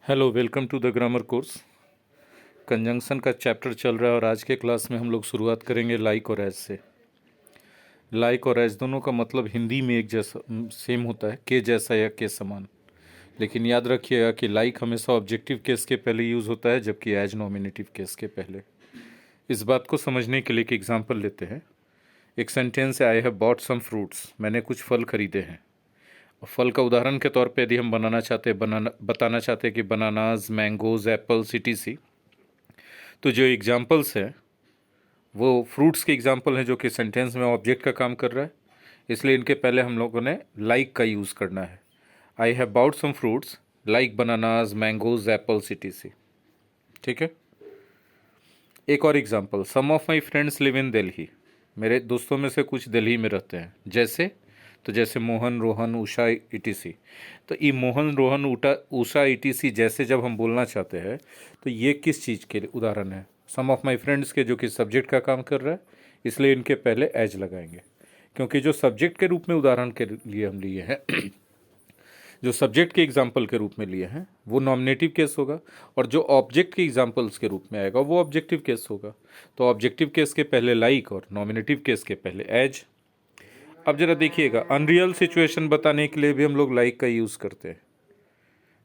Hello, welcome to the grammar course. Conjunction का chapter चल रहा है और आज के क्लास में हम लोग शुरुआत करेंगे लाइक और एज से। लाइक और एज दोनों का मतलब हिंदी में एक जैसा सेम होता है, के जैसा या के समान। लेकिन याद रखिएगा कि लाइक हमेशा ऑब्जेक्टिव केस के पहले यूज़ होता है, जबकि एज नॉमिनेटिव केस के पहले। इस बात को समझने के लिए एक एग्जाम्पल लेते हैं। एक सेंटेंस है, I have bought some fruits, मैंने कुछ फल खरीदे हैं। फल का उदाहरण के तौर पे यदि हम बताना चाहते हैं कि बनानाज, मैंगोज, एप्पल्स etc, तो जो एग्जाम्पल्स हैं वो फ्रूट्स के एग्जाम्पल हैं जो कि सेंटेंस में ऑब्जेक्ट का काम कर रहा है। इसलिए इनके पहले हम लोगों ने लाइक का यूज़ करना है। I have bought some fruits like bananas, mangoes, apples etc। ठीक है। एक और example, some of my friends live in Delhi, मेरे दोस्तों में से कुछ दिल्ली में रहते हैं। जैसे मोहन, रोहन, उषा etc। तो ये मोहन, रोहन, उषा etc जैसे जब हम बोलना चाहते हैं तो ये किस चीज़ के उदाहरण है? सम ऑफ माई फ्रेंड्स के, जो कि सब्जेक्ट का काम कर रहा है, इसलिए इनके पहले एज लगाएंगे। क्योंकि जो सब्जेक्ट के रूप में उदाहरण के लिए हम लिए हैं जो सब्जेक्ट के एग्जाम्पल के रूप में लिए हैं वो नॉमिनेटिव केस होगा, और जो ऑब्जेक्ट के एग्जाम्पल्स के रूप में आएगा वो ऑब्जेक्टिव केस होगा। तो ऑब्जेक्टिव केस के पहले लाइक और नॉमिनेटिव केस के पहले एज। अब जरा देखिएगा, अनरियल सिचुएशन बताने के लिए भी हम लोग लाइक का यूज़ करते हैं।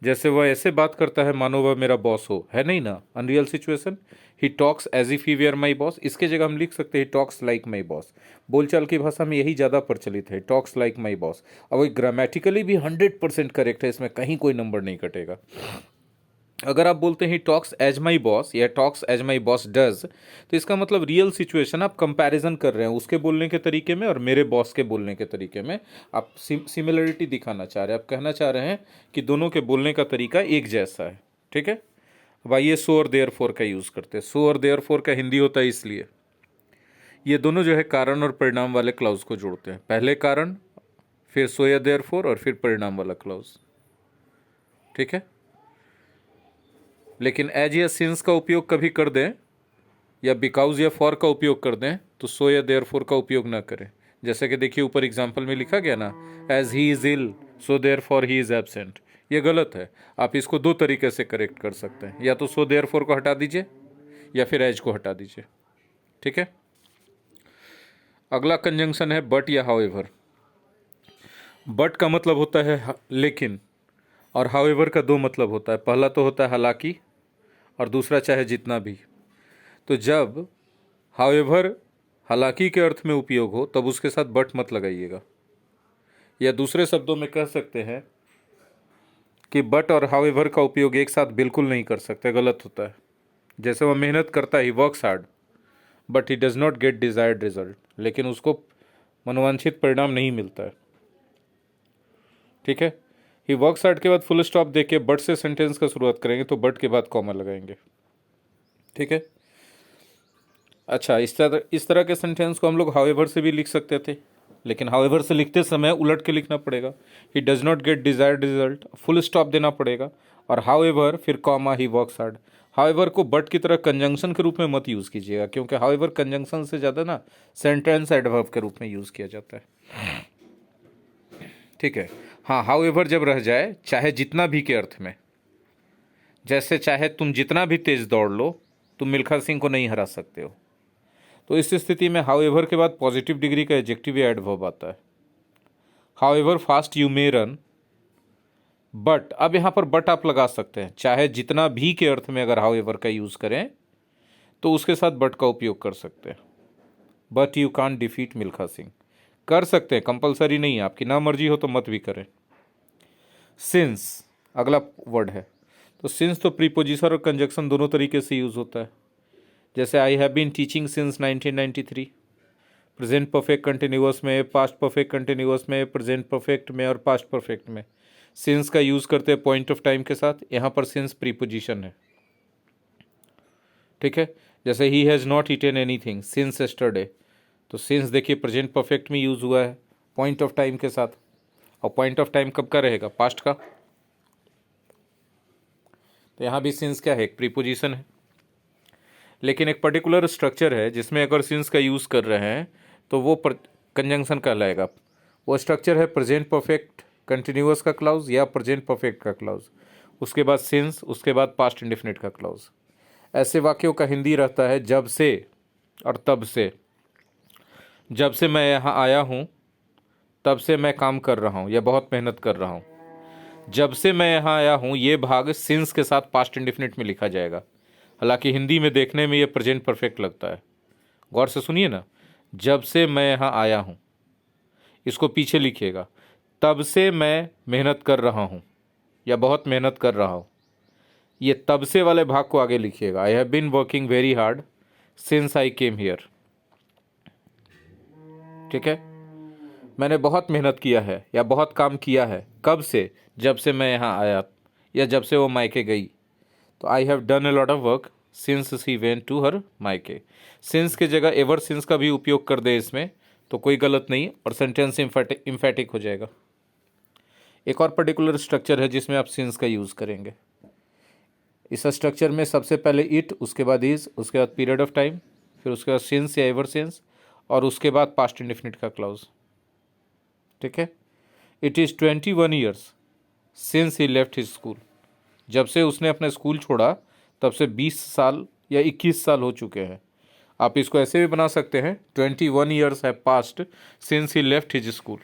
जैसे वह ऐसे बात करता है मानो वह मेरा बॉस हो, है नहीं ना unreal situation. He talks as if he were my boss, इसके जगह हम लिख सकते हैं टॉक्स लाइक माई बॉस। बोलचाल की भाषा में यही ज़्यादा प्रचलित है, टॉक्स लाइक माई बॉस। अब वो ग्रामेटिकली भी 100% करेक्ट है, इसमें कहीं कोई नंबर नहीं कटेगा। अगर आप बोलते हैं टॉक्स एज माई बॉस या talks as my boss does, तो इसका मतलब रियल सिचुएशन आप कंपैरिजन कर रहे हैं उसके बोलने के तरीके में और मेरे बॉस के बोलने के तरीके में। आप सिमिलरिटी दिखाना चाह रहे हैं, आप कहना चाह रहे हैं कि दोनों के बोलने का तरीका एक जैसा है। ठीक है। अब आइए सो और देयर फोर का यूज़ करते हैं। सो और देयर फोर का हिंदी होता है इसलिए। ये दोनों जो है कारण और परिणाम वाले क्लाउज को जोड़ते हैं। पहले कारण, फिर सो या देयर फोर, और फिर परिणाम वाला क्लाउज। ठीक है। लेकिन एज या सिंस का उपयोग कभी कर दें या बिकॉज या फॉर का उपयोग कर दें तो सो या देयर फोर का उपयोग ना करें। जैसे कि देखिए ऊपर एग्जाम्पल में लिखा गया ना, as he is ill so therefore he is absent. ये गलत है। आप इसको दो तरीके से करेक्ट कर सकते हैं, या तो सो देयर फोर को हटा दीजिए या फिर एज को हटा दीजिए। ठीक है। अगला कंजंक्शन है बट या हाउएवर। बट का मतलब होता है लेकिन, और हाउएवर का दो मतलब होता है। पहला तो होता है हालांकि, और दूसरा चाहे जितना भी। तो जब हाउएवर हालांकि के अर्थ में उपयोग हो तब उसके साथ बट मत लगाइएगा। या दूसरे शब्दों में कह सकते हैं कि बट और हाउएवर का उपयोग एक साथ बिल्कुल नहीं कर सकते, गलत होता है। जैसे वह मेहनत करता है, he works hard but he does not gate desired result, लेकिन उसको मनोवांछित परिणाम नहीं मिलता है। ठीक है। ही वर्क्स हार्ड के बाद फुल स्टॉप देके बट से सेंटेंस का शुरुआत करेंगे तो बट के बाद कॉमा लगाएंगे। ठीक है। अच्छा, इस तरह के सेंटेंस को हम लोग हाउएवर से भी लिख सकते थे, लेकिन हाउएवर से लिखते समय उलट के लिखना पड़ेगा। ही does not gate desired result, full stop देना पड़ेगा, और हाउएवर फिर comma, he works hard. However को बट की तरह कंजंक्शन के रूप में मत यूज़ कीजिएगा, क्योंकि हाउएवर कंजंक्शन से ज़्यादा ना सेंटेंस एडवर्ब के रूप में यूज़ किया जाता है। ठीक है। हाँ, हाउएवर जब रह जाए चाहे जितना भी के अर्थ में, जैसे चाहे तुम जितना भी तेज दौड़ लो तुम मिल्खा सिंह को नहीं हरा सकते हो, तो इस स्थिति में हाउएवर के बाद पॉजिटिव डिग्री का एडजेक्टिव या एडवर्ब आता है। However fast you may run, but अब यहां पर बट आप लगा सकते हैं, चाहे जितना भी के अर्थ में अगर हाउएवर का यूज करें तो उसके साथ बट का उपयोग कर सकते हैं। But you can't defeat Milkha Singh, कर सकते हैं, कंपलसरी नहीं है, आपकी ना मर्जी हो तो मत भी करें। सिंस अगला वर्ड है, तो सिंस तो प्रीपोजिशन और कंजक्शन दोनों तरीके से यूज होता है। जैसे I have been teaching since 1993, present perfect continuous में, पास्ट परफेक्ट कंटिन्यूअस में, प्रेजेंट परफेक्ट में और पास्ट परफेक्ट में सिंस का यूज़ करते हैं पॉइंट ऑफ टाइम के साथ। यहाँ पर सिंस प्रीपोजिशन है। ठीक है। जैसे he has not eaten anything since yesterday, तो सिंस देखिए प्रेजेंट परफेक्ट में यूज़ हुआ है पॉइंट ऑफ टाइम के साथ, और पॉइंट ऑफ टाइम कब का रहेगा? पास्ट का। तो यहाँ भी सिंस क्या है? एक प्रीपोजिशन है, लेकिन एक पर्टिकुलर स्ट्रक्चर है जिसमें अगर सिंस का यूज़ कर रहे हैं तो वो कंजंक्शन कहलाएगा। वो स्ट्रक्चर है प्रेजेंट परफेक्ट कंटिन्यूअस का क्लाउज या प्रेजेंट परफेक्ट का क्लाउज। उसके बाद सिंस, उसके बाद पास्ट इंडेफिनिट का क्लॉज। ऐसे वाक्यों का हिंदी रहता है जब से और तब से। जब से मैं यहाँ आया हूँ, तब से मैं काम कर रहा हूँ या बहुत मेहनत कर रहा हूँ। जब से मैं यहाँ आया हूँ, ये भाग सिंस के साथ पास्ट इंडेफिनिट में लिखा जाएगा। हालांकि हिंदी में देखने में ये प्रेजेंट परफेक्ट लगता है। गौर से सुनिए ना, जब से मैं यहाँ आया हूँ, इसको पीछे लिखिएगा। तब से मैं मेहनत कर रहा हूँ या बहुत मेहनत कर रहा हूँ, ये तब से वाले भाग को आगे लिखिएगा। I have been working very hard since I came here. ठीक है, मैंने बहुत मेहनत किया है या बहुत काम किया है। कब से? जब से मैं यहाँ आया या जब से वो मायके गई। तो I have done a lot of work since she went to her मायके। सिंस के जगह एवर सिंस का भी उपयोग कर दे इसमें तो कोई गलत नहीं और सेंटेंस इम्फेटिक हो जाएगा। एक और पर्टिकुलर स्ट्रक्चर है जिसमें आप सिंस का यूज़ करेंगे। इस स्ट्रक्चर में सबसे पहले इट, उसके बाद इज, उसके बाद पीरियड ऑफ टाइम, फिर उसके बाद सिंस या एवर सिंस और उसके बाद पास्ट इंडेफिनिट का क्लॉज। ठीक है, it is 21 years since he left his school. जब से उसने अपना स्कूल छोड़ा तब से 20 साल या 21 साल हो चुके हैं। आप इसको ऐसे भी बना सकते हैं, 21 ईयर्स है past since he left his school.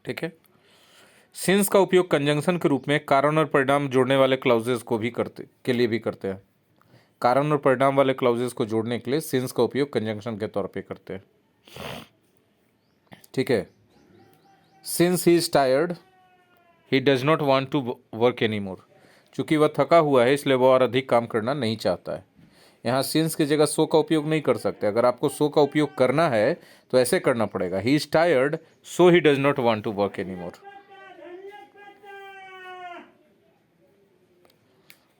ठीक है, सिंस का उपयोग कंजंक्शन के रूप में कारण और परिणाम जोड़ने वाले क्लाउजेस के लिए भी करते हैं। कारण और परिणाम वाले क्लाउजेस को जोड़ने के लिए सिंस का उपयोग कंजंक्शन के तौर पे करते हैं। ठीक है, since he is tired he does not want to work any more. चूंकि वह थका हुआ है इसलिए वह और अधिक काम करना नहीं चाहता है। यहाँ सिंस की जगह सो का उपयोग नहीं कर सकते। अगर आपको सो का उपयोग करना है तो ऐसे करना पड़ेगा, he is tired so he does not want to work any more.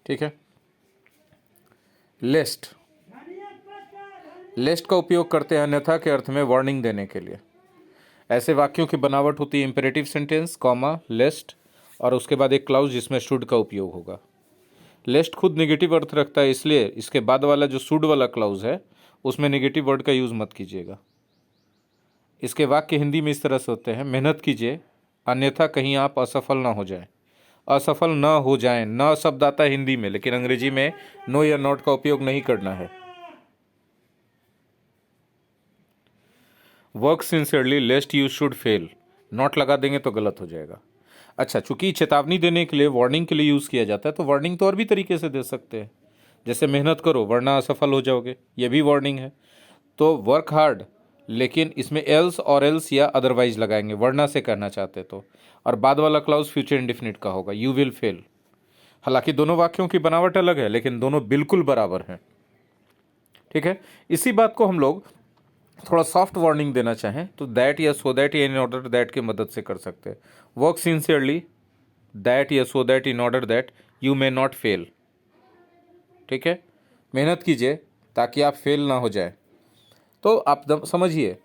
ठीक है, लेस्ट। लेस्ट का उपयोग करते हैं अन्यथा के अर्थ में वार्निंग देने के लिए। ऐसे वाक्यों की बनावट होती है इंपेरेटिव सेंटेंस, कॉमा, लेस्ट और उसके बाद एक क्लाउज जिसमें शुड का उपयोग होगा। लेस्ट खुद नेगेटिव अर्थ रखता है, इसलिए इसके बाद वाला जो शुड वाला क्लाउज है उसमें नेगेटिव वर्ड का यूज मत कीजिएगा। इसके वाक्य हिंदी में इस तरह से होते हैं, मेहनत कीजिए अन्यथा कहीं आप असफल ना हो जाएं। असफल न हो जाएं, न शब्द आता है हिंदी में, लेकिन अंग्रेजी में नो या नॉट का उपयोग नहीं करना है। Work sincerely लेस्ट you should fail, not लगा देंगे तो गलत हो जाएगा। अच्छा, चूंकि चेतावनी देने के लिए, वार्निंग के लिए यूज़ किया जाता है तो वार्निंग तो और भी तरीके से दे सकते हैं। जैसे मेहनत करो वरना असफल हो जाओगे, ये भी वार्निंग है। तो वर्क हार्ड, लेकिन इसमें एल्स और एल्स या अदरवाइज लगाएंगे वरना से कहना चाहते तो, और बाद वाला क्लाउज फ्यूचर इंडेफिनिट का होगा, यू विल फेल। हालांकि दोनों वाक्यों की बनावट अलग है लेकिन दोनों बिल्कुल बराबर हैं। ठीक है, इसी बात को हम लोग थोड़ा सॉफ्ट वार्निंग देना चाहें तो दैट या सो दैट या इन ऑर्डर दैट की मदद से कर सकते हैं। वर्क सिंसियरली दैट या so that in order that you may not fail. ठीक है, मेहनत कीजिए ताकि आप फेल ना हो जाए। तो आप समझिए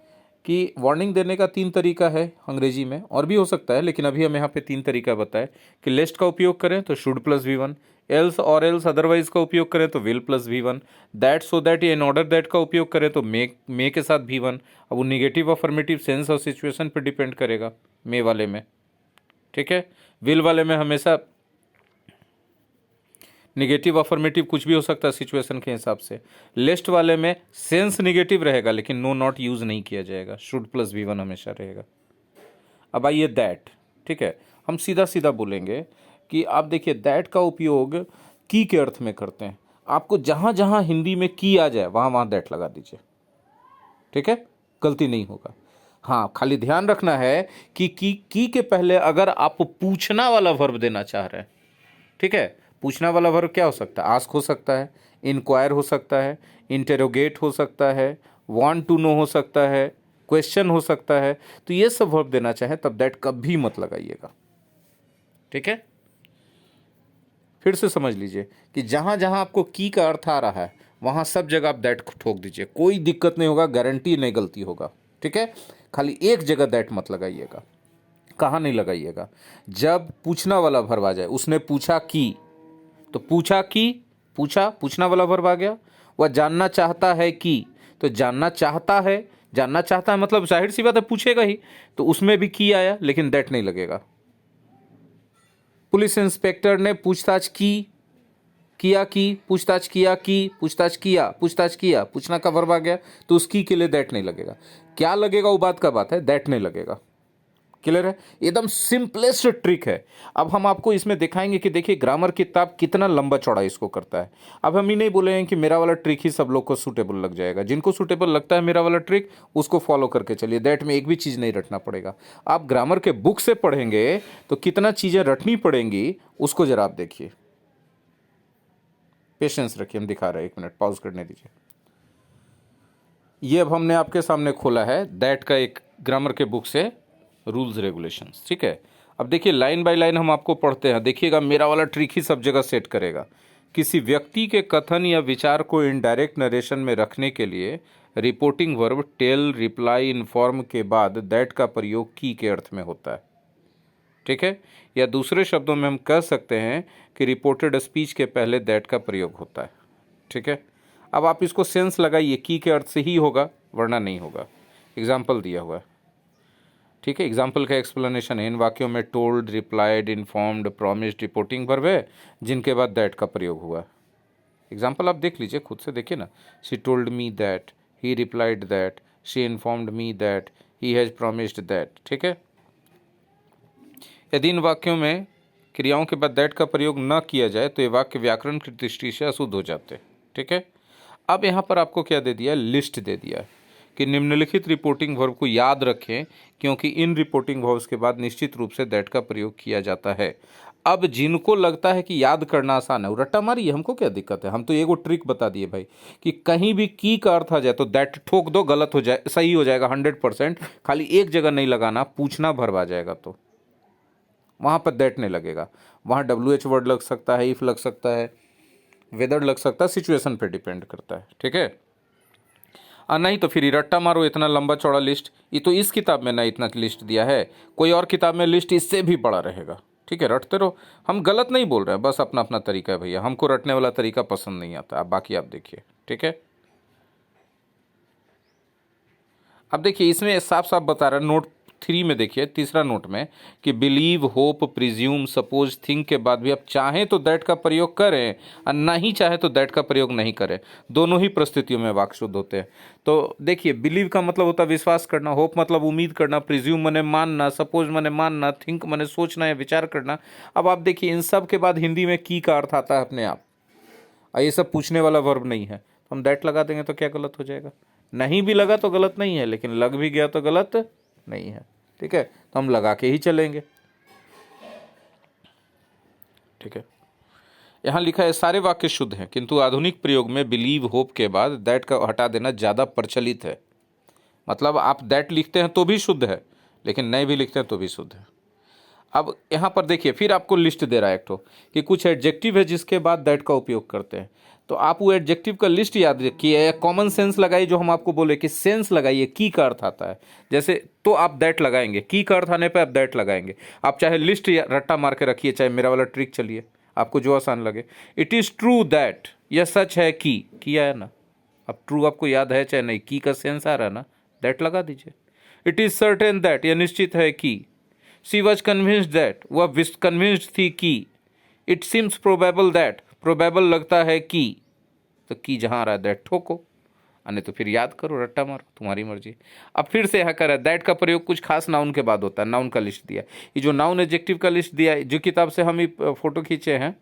कि वार्निंग देने का 3 तरीका है अंग्रेजी में, और भी हो सकता है लेकिन अभी हम यहाँ पे 3 तरीका बताए कि लेस्ट का उपयोग करें तो शुड प्लस V1, एल्स और एल्स अदरवाइज का उपयोग करें तो will plus V1, that so that या इन ऑर्डर दैट का उपयोग करें तो मे के साथ V1। अब वो निगेटिव अफर्मेटिव सेंस और सिचुएशन पर डिपेंड करेगा मे वाले में। ठीक है, विल वाले में हमेशा निगेटिव अफर्मेटिव कुछ भी हो सकता है सिचुएशन के हिसाब से। लेस्ट वाले में सेंस निगेटिव रहेगा लेकिन नो नॉट यूज नहीं किया जाएगा, शुड प्लस V1 हमेशा रहेगा। अब आइए दैट। ठीक है, हम सीधा सीधा बोलेंगे कि आप देखिए दैट का उपयोग की के अर्थ में करते हैं। आपको जहां जहां हिंदी में की आ जाए वहां वहां दैट लगा दीजिए। ठीक है, गलती नहीं होगा। हाँ, खाली ध्यान रखना है कि की के पहले अगर आप पूछना वाला वर्ब देना चाह रहे हैं, ठीक है, पूछना वाला वर्ब क्या हो सकता है? आस्क हो सकता है, इंक्वायर हो सकता है, इंटेरोगेट हो सकता है, वांट टू नो हो सकता है, क्वेश्चन हो सकता है। तो ये सब वर्ब देना चाहे तब दैट कभी मत लगाइएगा। ठीक है, फिर से समझ लीजिए कि जहां जहां आपको की का अर्थ आ रहा है वहां सब जगह आप दैट ठोक दीजिए, कोई दिक्कत नहीं होगा, गारंटी नहीं गलती होगा। ठीक है, खाली एक जगह दैट मत लगाइएगा। कहाँ नहीं लगाइएगा? जब पूछना वाला वर्ब आ जाए, उसने पूछा की, तो पूछा की, पूछना वाला वर्ब आ गया। वह जानना चाहता है कि, तो जानना चाहता है मतलब जाहिर सी बात है पूछेगा ही, तो उसमें भी की आया लेकिन दैट नहीं लगेगा। पुलिस इंस्पेक्टर ने पूछताछ की, किया की, पूछताछ किया की, पूछताछ किया, पूछताछ किया, पूछना का वर्ब आ गया तो उसकी के लिए दैट नहीं लगेगा। क्या लगेगा वो बात का बात है, दैट नहीं लगेगा। क्लियर है? एकदम सिंपलेस्ट ट्रिक है। अब हम आपको इसमें दिखाएंगे कि देखिए ग्रामर किताब कितना लंबा चौड़ा इसको करता है। अब हम ही नहीं बोलेंगे कि मेरा वाला ट्रिक ही सब लोग को सूटेबल लग जाएगा। जिनको सूटेबल लगता है मेरा वाला ट्रिक, उसको फॉलो करके चलिए। दैट में एक भी चीज़ नहीं रटना पड़ेगा। आप ग्रामर के बुक से पढ़ेंगे तो कितना चीज़ें रटनी पड़ेंगी उसको जरा आप देखिए। पेशेंस रखिए, हम दिखा रहे हैं। 1 मिनट पॉज करने दीजिए। ये अब हमने आपके सामने खोला है दैट का एक ग्रामर के बुक से रूल्स रेगुलेशंस। ठीक है, अब देखिए लाइन बाय लाइन हम आपको पढ़ते हैं। देखिएगा मेरा वाला ट्रिक ही सब जगह सेट करेगा। किसी व्यक्ति के कथन या विचार को इनडायरेक्ट नरेशन में रखने के लिए reporting verb tell, reply, inform के बाद दैट का प्रयोग की के अर्थ में होता है। ठीक है, या दूसरे शब्दों में हम कह सकते हैं कि रिपोर्टेड स्पीच के पहले दैट का प्रयोग होता है। ठीक है, अब आप इसको सेंस लगाइए, की के अर्थ से ही होगा वरना नहीं होगा। एग्जाम्पल दिया हुआ है। ठीक है, एग्जाम्पल का एक्सप्लेनेशन है। इन वाक्यों में told, replied, informed, promised reporting verb है जिनके बाद दैट का प्रयोग हुआ है। एग्जाम्पल आप देख लीजिए, खुद से देखिए ना। She told me that, he replied that, she informed me that, he has promised that. ठीक है, यदि इन वाक्यों में क्रियाओं के बाद दैट का प्रयोग न किया जाए तो ये वाक्य व्याकरण की दृष्टि से अशुद्ध हो जाते हैं। ठीक है, अब यहाँ पर आपको क्या दे दिया है, लिस्ट दे दिया है कि निम्नलिखित रिपोर्टिंग वर्ब को याद रखें क्योंकि इन रिपोर्टिंग वर्ब्स के बाद निश्चित रूप से दैट का प्रयोग किया जाता है। अब जिनको लगता है कि याद करना आसान है वो रट्टा मारिए, हमको क्या दिक्कत है। हम तो एगो ट्रिक बता दिए भाई कि कहीं भी की का अर्थ आ जाए तो दैट ठोक दो, गलत हो जाए, सही हो जाएगा 100%। खाली एक जगह नहीं लगाना, पूछना भर्व आ जाएगा तो वहाँ पर दैट नहीं लगेगा। वहाँ WH वर्ड लग सकता है, इफ लग सकता है, वेदर लग सकता है, सिचुएशन पे डिपेंड करता है। ठीक है, नहीं तो फिर रट्टा मारो इतना लंबा चौड़ा लिस्ट। ये तो इस किताब में ना इतना लिस्ट दिया है, कोई और किताब में लिस्ट इससे भी बड़ा रहेगा। ठीक है, रटते रहो। हम गलत नहीं बोल रहे हैं, बस अपना अपना तरीका है भैया। हमको रटने वाला तरीका पसंद नहीं आता। अब बाकी आप देखिए। ठीक है, अब देखिए इसमें साफ साफ बता रहा है नोट 3 में। देखिए तीसरा नोट में कि believe, hope, presume, suppose, think के बाद भी आप चाहें तो दैट का प्रयोग करें और नहीं चाहे तो दैट का प्रयोग नहीं करें। दोनों ही परिस्थितियों में वाक्य शुद्ध होते हैं। तो देखिए बिलीव का मतलब होता है विश्वास करना, होप मतलब उम्मीद करना, प्रिज्यूम माने मानना, सपोज माने मानना, थिंक माने सोचना या विचार करना। अब आप देखिए इन सब के बाद हिंदी में की का अर्थ आता है अपने आप, और ये सब पूछने वाला वर्ब नहीं है। हम दैट लगा देंगे तो क्या गलत हो जाएगा? नहीं भी लगा तो गलत नहीं है, लेकिन लग भी गया तो गलत नहीं है। ठीक है, तो हम लगा के ही चलेंगे। ठीक है, यहाँ लिखा है सारे वाक्य शुद्ध हैं किंतु आधुनिक प्रयोग में बिलीव, होप के बाद दैट का हटा देना ज़्यादा प्रचलित है। मतलब आप दैट लिखते हैं तो भी शुद्ध है, लेकिन नहीं भी लिखते हैं तो भी शुद्ध है। अब यहाँ पर देखिए फिर आपको लिस्ट दे रहा है एक ठो कि कुछ एडजेक्टिव है जिसके बाद दैट का उपयोग करते हैं। तो आप वो एडजेक्टिव का लिस्ट याद रखिए या कॉमन सेंस लगाइए। जो हम आपको बोले कि सेंस लगाइए, की का अर्थ आता है जैसे, तो आप दैट लगाएंगे। की का अर्थ आने पे आप दैट लगाएंगे। आप चाहे लिस्ट या रट्टा मार के रखिए, चाहे मेरा वाला ट्रिक चलिए, आपको जो आसान लगे। इट इज़ ट्रू दैट, यह सच है कि, किया है ना। अब ट्रू आपको याद है चाहे नहीं, की का सेंस आ रहा है ना, दैट लगा दीजिए। इट इज़ सर्टेन दैट, यह निश्चित है कि। शी वॉज कन्विंस्ड दैट, वह कन्विंस्ड थी कि। It seems probable that, probable लगता है कि। तो की जहाँ आ रहा है दैट ठोको, नहीं तो फिर याद करो, रट्टा मारो, तुम्हारी मर्जी। अब फिर से यहाँ कर दैट का प्रयोग कुछ खास नाउन के बाद होता है। नाउन का लिस्ट दिया, ये जो नाउन एडजेक्टिव का लिस्ट दिया है, जो किताब से हम ये फोटो खींचे हैं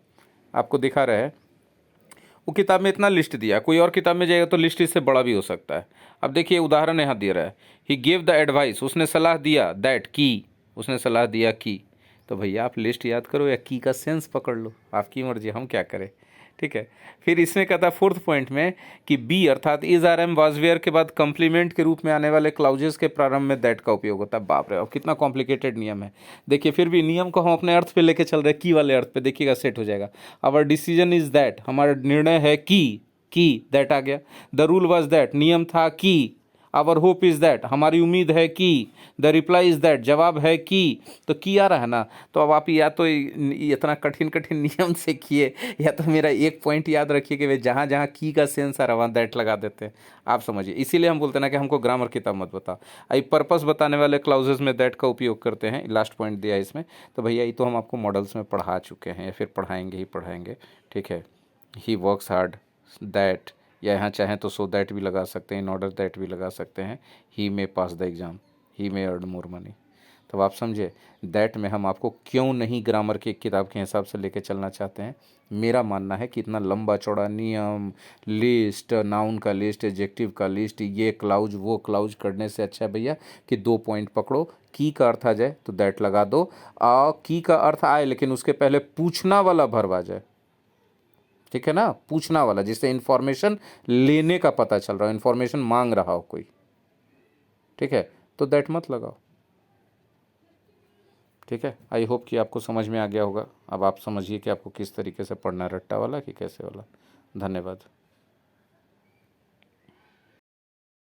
आपको दिखा रहे हैं, वो किताब में इतना लिस्ट दिया। कोई और किताब में जाएगा तो लिस्ट इससे बड़ा भी हो सकता है। अब देखिए उदाहरण यहाँ दे रहा है, ही गेव द एडवाइस, उसने सलाह दिया, दैट की, उसने सलाह दिया की। तो भैया आप लिस्ट याद करो या की का सेंस पकड़ लो, आपकी मर्जी, हम क्या करें। ठीक है, फिर इसमें कहता है 4th पॉइंट में कि बी अर्थात is, are, am, was, were के बाद कंप्लीमेंट के रूप में आने वाले क्लाउजेस के प्रारंभ में दैट का उपयोग होता है। बाप रे, और कितना कॉम्प्लिकेटेड नियम है। देखिए फिर भी नियम को हम अपने अर्थ पे लेके चल रहे हैं, की वाले अर्थ पे, देखिएगा सेट हो जाएगा। आवर डिसीजन इज दैट, हमारा निर्णय है कि दैट आ गया। द रूल वाज दैट, नियम था कि। आवर होप इज़ दैट, हमारी उम्मीद है कि, द रिप्लाई इज़ दैट, जवाब है कि, तो की आ रहा है ना। तो अब आप या तो इतना कठिन कठिन नियम से किए, या तो मेरा एक पॉइंट याद रखिए कि भाई जहाँ जहाँ की का सेंस आ रहा वहाँ दैट लगा देते हैं। आप समझिए, इसीलिए हम बोलते हैं ना कि हमको ग्रामर किताब मत बताओ। आई पर्पस बताने वाले क्लाउजेज में दैट का उपयोग करते हैं, लास्ट पॉइंट दिया इसमें। तो भैया ये तो हम आपको मॉडल्स में पढ़ा चुके हैं या फिर पढ़ाएंगे ही पढ़ाएंगे, ठीक है। ही वर्क्स हार्ड, दैट, या यहाँ चाहें तो सो दैट भी लगा सकते हैं, इन ऑर्डर दैट भी लगा सकते हैं, he may pass the exam, he may earn more money. तो आप समझे दैट में हम आपको क्यों नहीं ग्रामर की किताब के हिसाब से लेके चलना चाहते हैं। मेरा मानना है कि इतना लंबा चौड़ा नियम, लिस्ट, नाउन का लिस्ट, एडजेक्टिव का लिस्ट, ये क्लाउज वो क्लाउज करने से अच्छा है भैया कि 2 पॉइंट पकड़ो, की का अर्थ आ जाए तो दैट लगा दो, की का अर्थ आए लेकिन उसके पहले पूछना वाला वर्ब आ जाए, ठीक है ना, पूछना वाला, जिससे इंफॉर्मेशन लेने का पता चल रहा हो, इंफॉर्मेशन मांग रहा हो कोई, ठीक है, तो दैट मत लगाओ, ठीक है। आई होप कि आपको समझ में आ गया होगा। अब आप समझिए कि आपको किस तरीके से पढ़ना है, रट्टा वाला कि कैसे वाला। धन्यवाद।